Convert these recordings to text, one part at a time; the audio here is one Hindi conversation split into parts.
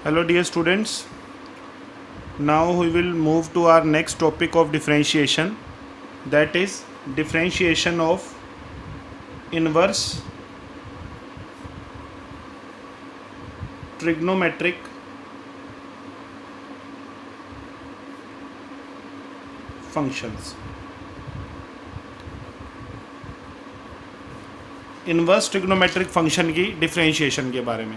Hello dear students, now we will move to our next topic of differentiation, that is differentiation of inverse trigonometric functions. Inverse trigonometric function की डिफरेंशिएशन के बारे में,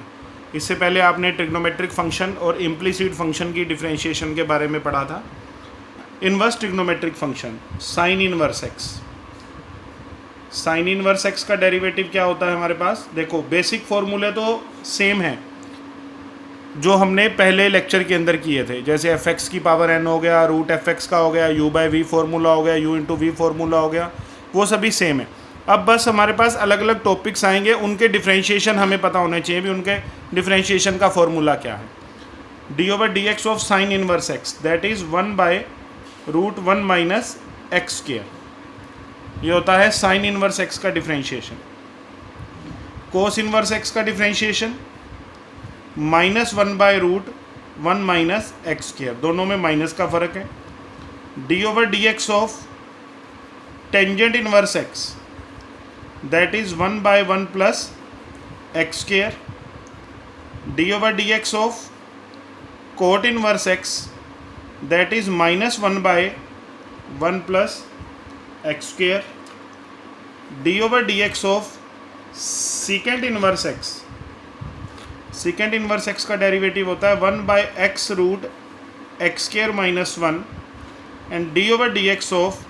इससे पहले आपने ट्रिग्नोमेट्रिक फंक्शन और इम्प्लिसिट फंक्शन की डिफरेंशिएशन के बारे में पढ़ा था। Inverse trigonometric function sine inverse x, sign inverse x का डेरिवेटिव क्या होता है हमारे पास? देखो बेसिक फॉर्मूले तो सेम है जो हमने पहले लेक्चर के अंदर किए थे, जैसे एफ एक्स की पावर एन हो गया, रूट एफ एक्स का हो गया, यू बाई वी फॉर्मूला हो गया, यू इंटू वी फॉर्मूला हो गया, वो सभी सेम है। अब बस हमारे पास अलग अलग टॉपिक्स आएंगे, उनके डिफरेंशिएशन हमें पता होने चाहिए भी उनके डिफरेंशिएशन का फॉर्मूला क्या है। D over D x of sine inverse X that is 1 by root 1 minus X square, ये होता है साइन इनवर्स एक्स का डिफरेंशिएशन। कोस इनवर्स एक्स का differentiation -1 by root 1 minus X square, दोनों में माइनस का फर्क है। D over D x of tangent inverse X that is 1 by 1 plus x square, d over dx of cot inverse x that is -1 by 1 plus x square, d over dx of secant inverse x, secant inverse x का डेरिवेटिव होता है 1 by x root x square minus 1 and d over dx of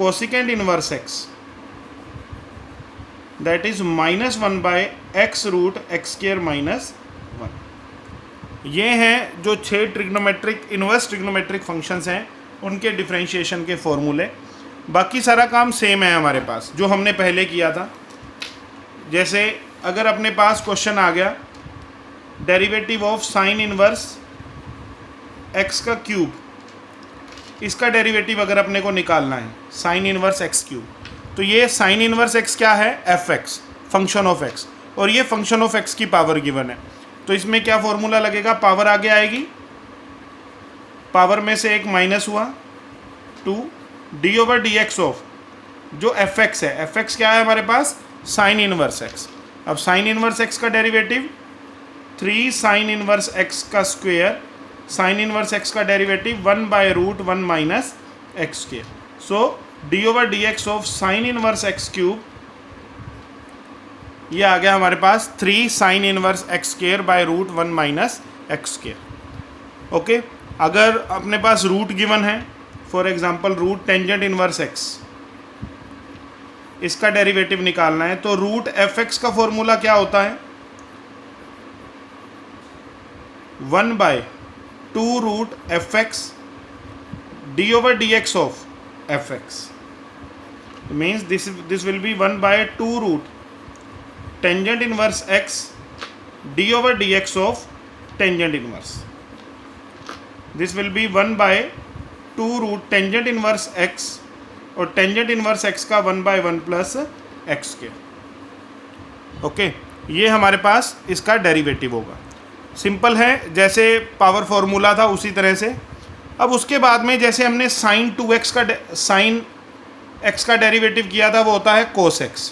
cosecant inverse x that is -1 by x root x square minus 1। ये हैं जो 6 ट्रिग्नोमेट्रिक इन्वर्स ट्रिग्नोमेट्रिक फंक्शंस हैं, उनके डिफरेंशिएशन के फॉर्मूले। बाकी सारा काम सेम है हमारे पास जो हमने पहले किया था। जैसे अगर अपने पास क्वेश्चन आ गया derivative of sine inverse x का क्यूब, इसका डेरिवेटिव अगर अपने को निकालना है साइन इनवर्स x क्यूब, तो ये साइन इनवर्स x क्या है? F x, function of x, और ये फंक्शन ऑफ x की पावर गिवन है। तो इसमें क्या फॉर्मूला लगेगा? पावर आगे आएगी, पावर में से एक माइनस हुआ 2 d over D x of जो एफ एक्स है, एफ एक्स क्या है हमारे पास? Sine inverse x। अब साइन इनवर्स x का डेरिवेटिव 3 साइन इनवर्स x का स्क्वेयर, साइन इनवर्स x का derivative 1 by root 1 minus x square. So d over D x of sine inverse x cube, ये आ गया हमारे पास 3 sine inverse x square by root 1 minus x square. Okay, अगर अपने पास रूट गिवन है, for example root tangent inverse X, इसका डेरिवेटिव निकालना है, तो रूट एफ एक्स का फॉर्मूला क्या होता है? 1 by 2 root F X D over D x of F X, means this will be 1 by 2 root tangent inverse x d over dx of tangent inverse. This will be 1 by 2 root tangent inverse x और tangent inverse x का 1 by 1 plus x के। ओके, ये हमारे पास इसका डेरिवेटिव होगा। सिंपल है, जैसे पावर फॉर्मूला था उसी तरह से। अब उसके बाद में जैसे हमने साइन 2x का साइन x का डेरिवेटिव किया था, वो होता है कोस x।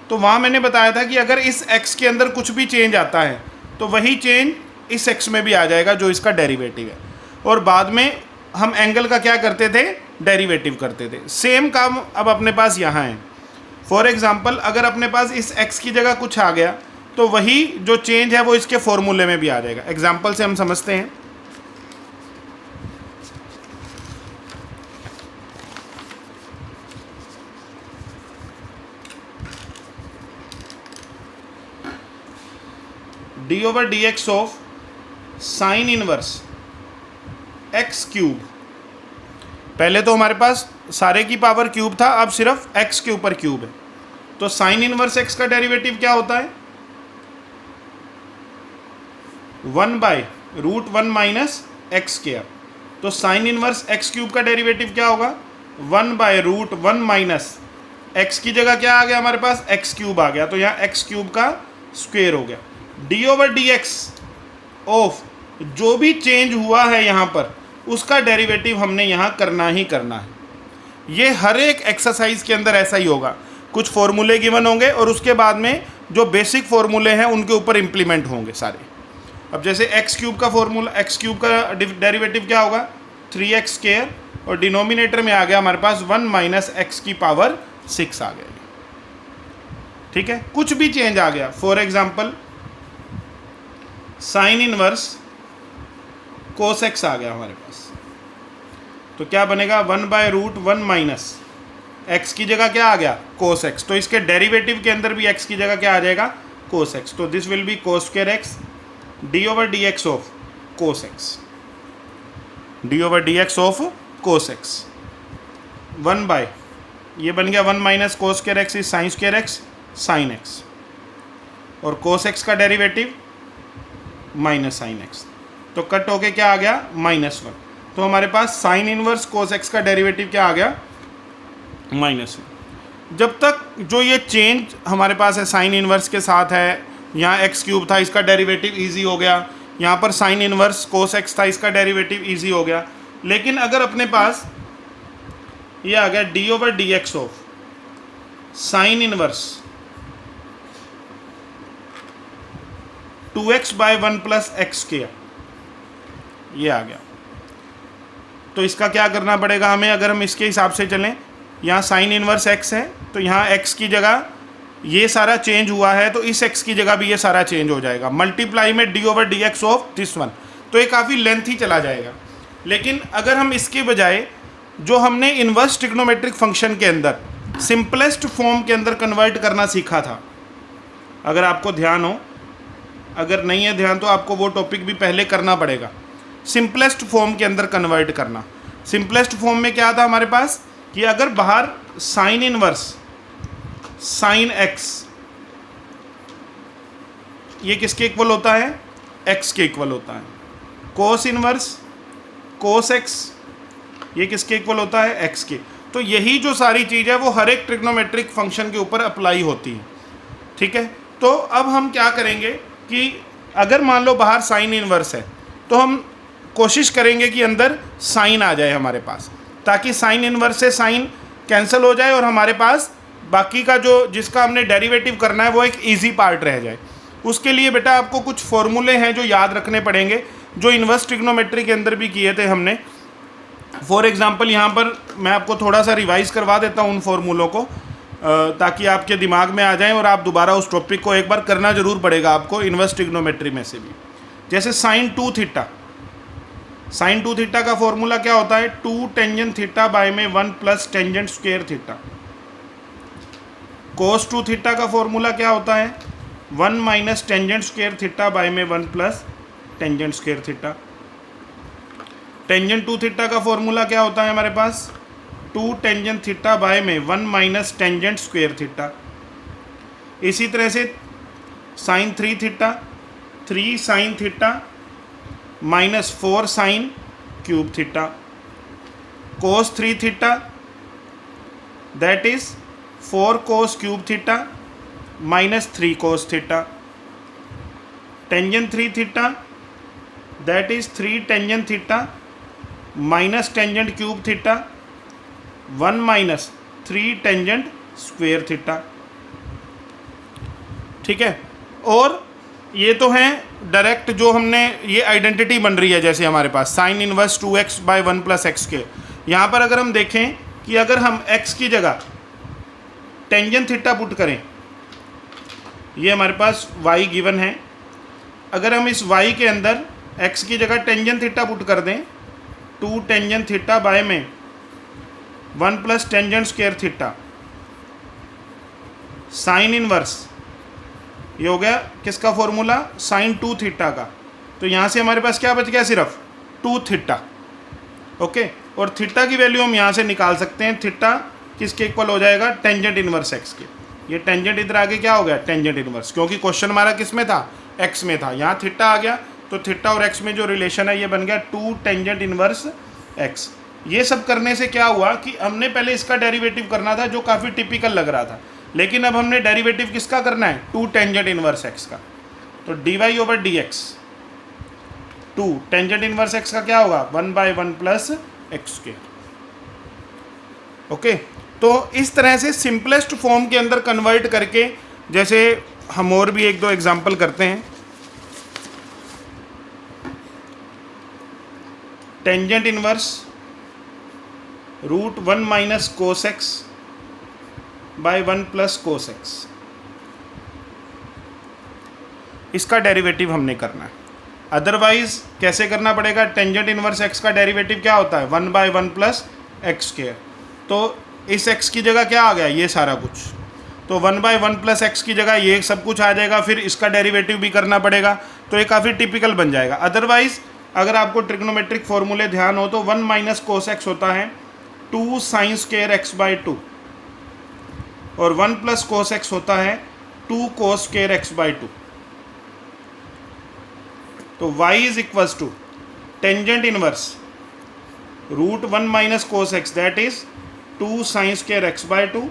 तो वहाँ मैंने बताया था कि अगर इस x के अंदर कुछ भी चेंज आता है तो वही चेंज इस x में भी आ जाएगा जो इसका डेरिवेटिव है। और बाद में हम एंगल का क्या करते थे? डेरिवेटिव करते थे। सेम काम अब अपने पास यहाँ है। फॉर एग्जांपल अगर अपने पास इस x की जगह कुछ आ गया तो वही जो चेंज है वो इसके फॉर्मूले में भी आ जाएगा। एग्जाम्पल से हम समझते हैं। D over D x of sine inverse x cube, पहले तो हमारे पास सारे की पावर क्यूब था, अब सिर्फ एक्स के ऊपर क्यूब है। तो साइन इनवर्स एक्स का डेरिवेटिव क्या होता है? 1 by root 1 minus X square. तो साइन इनवर्स एक्स क्यूब का डेरिवेटिव क्या होगा? 1 बाय रूट 1 माइनस एक्स की जगह क्या आ गया हमारे पास? एक्स क्यूब आ गया, तो यहाँ एक्स क्यूब का स्क्वेयर हो गया। D over D x of जो भी चेंज हुआ है यहाँ पर उसका डेरिवेटिव हमने यहाँ करना ही करना है। ये हर एक एक्सरसाइज के अंदर ऐसा ही होगा, कुछ फॉर्मूले गिवन होंगे और उसके बाद में जो बेसिक फॉर्मूले हैं उनके ऊपर इम्प्लीमेंट होंगे सारे। अब जैसे एक्स क्यूब का फॉर्मूला, एक्स क्यूब का डेरिवेटिव क्या होगा 3x स्क्वायर, और डिनोमिनेटर में आ गया हमारे पास 1 माइनस एक्स की पावर 6 आ गया। ठीक है, कुछ भी चेंज आ गया, for example sine inverse cos x आ गया हमारे पास, तो क्या बनेगा 1/√1 माइनस एक्स की जगह क्या आ गया कोस एक्स, तो इसके डेरिवेटिव के अंदर भी एक्स की जगह क्या आ जाएगा कोस एक्स, तो this will be cos square x d/dx of cos x, d/dx of cos x 1 ये बन गया 1 minus cos square x is sine square x sine x, और कोस एक्स का डेरिवेटिव माइनस साइन एक्स, तो कट होके क्या आ गया -1, तो हमारे पास साइन इनवर्स कोस एक्स का डेरिवेटिव क्या आ गया -1। जब तक जो ये चेंज हमारे पास है साइन इनवर्स के साथ है, यहाँ एक्स क्यूब था इसका डेरिवेटिव इजी हो गया, यहाँ पर साइन इनवर्स कोस एक्स था इसका डेरिवेटिव इजी हो गया, लेकिन अगर अपने पास ये आ गया d/dx of sine inverse 2x/1 plus x square, ये आ गया, तो इसका क्या करना पड़ेगा हमें, अगर हम इसके हिसाब से चलें, यहाँ साइन इनवर्स x है तो यहाँ x की जगह ये सारा चेंज हुआ है, तो इस x की जगह भी ये सारा चेंज हो जाएगा, मल्टीप्लाई में d/dx ऑफ दिस वन, तो ये काफ़ी लेंथ ही चला जाएगा। लेकिन अगर हम इसके बजाय जो हमने इन्वर्स ट्रिग्नोमेट्रिक फंक्शन के अंदर सिंपलेस्ट फॉर्म के अंदर कन्वर्ट करना सीखा था, अगर आपको ध्यान हो, अगर नहीं है ध्यान तो आपको वो टॉपिक भी पहले करना पड़ेगा, सिंपलेस्ट फॉर्म के अंदर कन्वर्ट करना। सिंपलेस्ट फॉर्म में क्या था हमारे पास कि अगर बाहर साइन इनवर्स साइन एक्स ये किसके इक्वल होता है एक्स के इक्वल होता है, कोस इनवर्स कोस एक्स ये किसके इक्वल होता है एक्स के, तो यही जो सारी चीज़ है वो हर एक ट्रिग्नोमेट्रिक फंक्शन के ऊपर अप्लाई होती है। ठीक है, तो अब हम क्या करेंगे कि अगर मान लो बाहर साइन इनवर्स है तो हम कोशिश करेंगे कि अंदर साइन आ जाए हमारे पास, ताकि साइन इनवर्स से साइन कैंसिल हो जाए और हमारे पास बाकी का जो जिसका हमने डेरिवेटिव करना है वो एक इजी पार्ट रह जाए। उसके लिए बेटा आपको कुछ फॉर्मूले हैं जो याद रखने पड़ेंगे, जो इन्वर्स ट्रिग्नोमेट्री के अंदर भी किए थे हमने। फॉर एग्जांपल यहाँ पर मैं आपको थोड़ा सा रिवाइज़ करवा देता हूँ उन फॉर्मूलों को, ताकि आपके दिमाग में आ जाएं और आप दोबारा उस टॉपिक को एक बार करना ज़रूर पड़ेगा आपको इन्वर्स ट्रिग्नोमेट्री में से भी। जैसे साइन 2 थीटा, साइन 2 थीटा का फॉर्मूला क्या होता है 2 टेंजेंट थीटा बाय में 1 प्लस टेंजेंट स्क्वायर थीटा। कोस 2 थीटा का फॉर्मूला क्या होता है 1 minus tangent square theta by में 1 plus tangent square theta. Tangent 2 theta का फॉर्मूला क्या होता है हमारे पास 2 टेंजेंट थीटा बाय में 1 माइनस टेंजेंट स्क्वायर थीटा। इसी तरह से sine 3 theta 3 sine theta minus 4 sine cube theta. Cos 3 theta that is 4 cos cube theta minus 3 cos theta. Tangent 3 theta that is 3 tangent theta minus tangent cube theta 1 minus 3 tangent square theta. ठीक है, और ये तो हैं डायरेक्ट जो हमने ये आइडेंटिटी बन रही है, जैसे हमारे पास sine inverse 2x/1 plus x के। यहाँ पर अगर हम देखें कि अगर हम x की जगह टेंजेंट थीटा पुट करें, ये हमारे पास y गिवन है, अगर हम इस y के अंदर x की जगह टेंजेंट थीटा पुट कर दें 2 टेंजेंट थीटा बाय में 1 plus tangent square theta sine inverse, ये हो गया किसका फॉर्मूला साइन 2 थीटा का। तो यहाँ से हमारे पास क्या बच गया सिर्फ 2 थीटा। ओके, और थीटा की वैल्यू हम यहाँ से निकाल सकते हैं, थीटा किसके इक्वल हो जाएगा टेंजेंट इनवर्स एक्स के। ये टेंजेंट इधर आगे क्या हो गया टेंजेंट इनवर्स, क्योंकि क्वेश्चन हमारा किस में था एक्स में था, यहाँ थीटा आ गया तो थीटा और एक्स में जो रिलेशन है ये बन गया 2 टेंजेंट इनवर्स एक्स। ये सब करने से क्या हुआ कि हमने पहले इसका डेरिवेटिव करना था जो काफ़ी टिपिकल लग रहा था, लेकिन अब हमने डेरिवेटिव किसका करना है 2 टेंजेंट इनवर्स एक्स का। तो dy/dx 2, टेंजेंट इनवर्स एक्स का क्या होगा 1/1 प्लस एक्स स्क्वायर। ओके, तो इस तरह से सिंपलेस्ट फॉर्म के अंदर कन्वर्ट करके, जैसे हम और भी एक दो एग्जांपल करते हैं। Tangent inverse √1 minus cos x by 1 plus cos x, इसका डेरिवेटिव हमने करना है। अदरवाइज कैसे करना पड़ेगा, टेंजेंट इनवर्स एक्स का डेरिवेटिव क्या होता है 1/1 प्लस एक्स स्क्वायर। तो इस एक्स की जगह क्या आ गया, ये सारा कुछ, तो 1/1 प्लस एक्स की जगह ये सब कुछ आ जाएगा, फिर इसका डेरिवेटिव भी करना पड़ेगा, तो ये काफ़ी टिपिकल बन जाएगा। अदरवाइज अगर आपको ट्रिग्नोमेट्रिक फॉर्मूले ध्यान हो तो 1 माइनस कोस एक्स होता है 2 साइन स्क्वायर x/2 और 1 प्लस कोस एक्स होता है 2 कोस स्क्वायर x/2। तो y is equals to tangent inverse √1 minus cos x, that is 2 sine square x/2,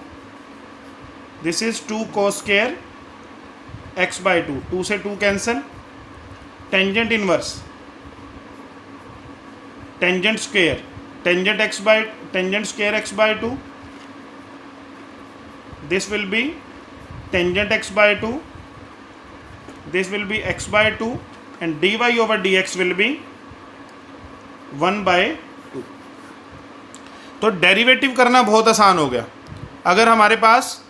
this is 2 cos square x/2, 2 से 2 cancel, tangent inverse tangent square tangent square x/2, this will be tangent x/2, this will be x/2 and dy over dx will be 1/2। तो डेरिवेटिव करना बहुत आसान हो गया। अगर हमारे पास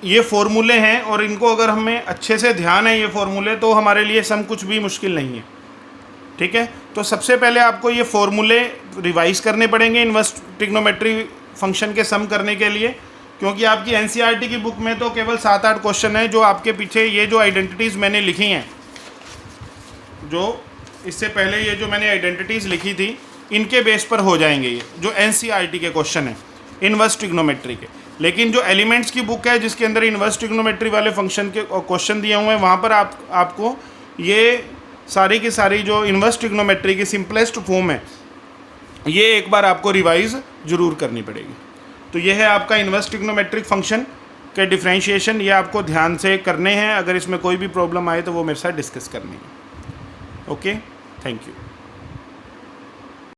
ये फॉर्मूले हैं और इनको अगर हमें अच्छे से ध्यान है ये फॉर्मूले, तो हमारे लिए सम कुछ भी मुश्किल नहीं है। ठीक है, तो सबसे पहले आपको ये फॉर्मूले रिवाइज करने पड़ेंगे इनवर्स ट्रिग्नोमेट्री फंक्शन के सम करने के लिए, क्योंकि आपकी एनसीईआरटी की बुक में तो केवल 7-8 क्वेश्चन है जो आपके पीछे ये जो आइडेंटिटीज़ मैंने लिखी हैं, जो इससे पहले ये जो मैंने आइडेंटिटीज़ लिखी थी, इनके बेस पर हो जाएंगे ये जो एनसीईआरटी के क्वेश्चन हैं इनवर्स ट्रिग्नोमेट्री के। लेकिन जो एलिमेंट्स की बुक है जिसके अंदर इनवर्स ट्रिग्नोमेट्री वाले फंक्शन के क्वेश्चन दिए हुए हैं, वहाँ पर आपको ये सारी की सारी जो इनवर्स ट्रिग्नोमेट्री की सिंपलेस्ट फॉर्म है, ये एक बार आपको रिवाइज ज़रूर करनी पड़ेगी। तो ये है आपका इनवर्स ट्रिग्नोमेट्रिक फंक्शन के डिफरेंशिएशन, ये आपको ध्यान से करने हैं। अगर इसमें कोई भी प्रॉब्लम आए तो वो मेरे साथ डिस्कस करनी है। Okay, thank you.